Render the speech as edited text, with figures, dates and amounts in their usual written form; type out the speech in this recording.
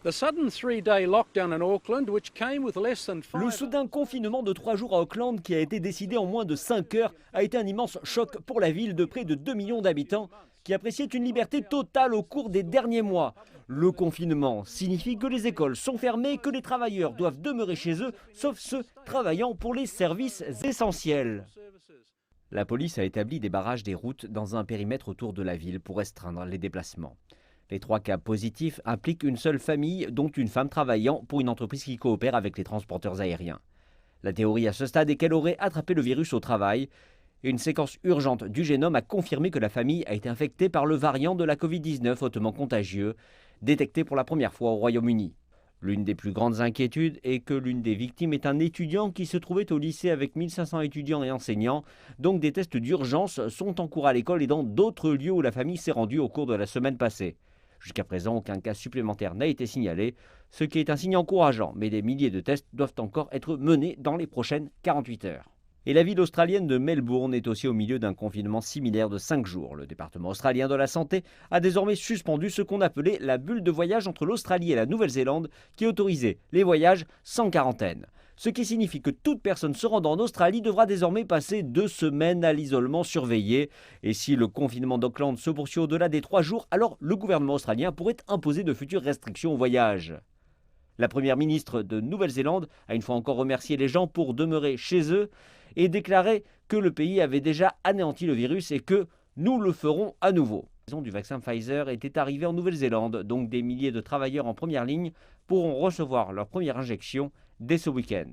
Le soudain confinement de 3 jours à Auckland, qui a été décidé en moins de 5 heures, a été un immense choc pour la ville de près de 2 millions d'habitants qui appréciait une liberté totale au cours des derniers mois. Le confinement signifie que les écoles sont fermées et que les travailleurs doivent demeurer chez eux, sauf ceux travaillant pour les services essentiels. La police a établi des barrages des routes dans un périmètre autour de la ville pour restreindre les déplacements. Les 3 cas positifs impliquent une seule famille, dont une femme travaillant pour une entreprise qui coopère avec les transporteurs aériens. La théorie à ce stade est qu'elle aurait attrapé le virus au travail. Une séquence urgente du génome a confirmé que la famille a été infectée par le variant de la Covid-19 hautement contagieux, détecté pour la première fois au Royaume-Uni. L'une des plus grandes inquiétudes est que l'une des victimes est un étudiant qui se trouvait au lycée avec 1500 étudiants et enseignants. Donc des tests d'urgence sont en cours à l'école et dans d'autres lieux où la famille s'est rendue au cours de la semaine passée. Jusqu'à présent, aucun cas supplémentaire n'a été signalé, ce qui est un signe encourageant, mais des milliers de tests doivent encore être menés dans les prochaines 48 heures. Et la ville australienne de Melbourne est aussi au milieu d'un confinement similaire de 5 jours. Le département australien de la santé a désormais suspendu ce qu'on appelait la bulle de voyage entre l'Australie et la Nouvelle-Zélande, qui autorisait les voyages sans quarantaine. Ce qui signifie que toute personne se rendant en Australie devra désormais passer 2 semaines à l'isolement surveillé. Et si le confinement d'Auckland se poursuit au-delà des 3 jours, alors le gouvernement australien pourrait imposer de futures restrictions au voyage. La première ministre de Nouvelle-Zélande a une fois encore remercié les gens pour demeurer chez eux et déclaré que le pays avait déjà anéanti le virus et que nous le ferons à nouveau. La saison du vaccin Pfizer était arrivée en Nouvelle-Zélande, donc des milliers de travailleurs en première ligne pourront recevoir leur première injection dès ce week-end.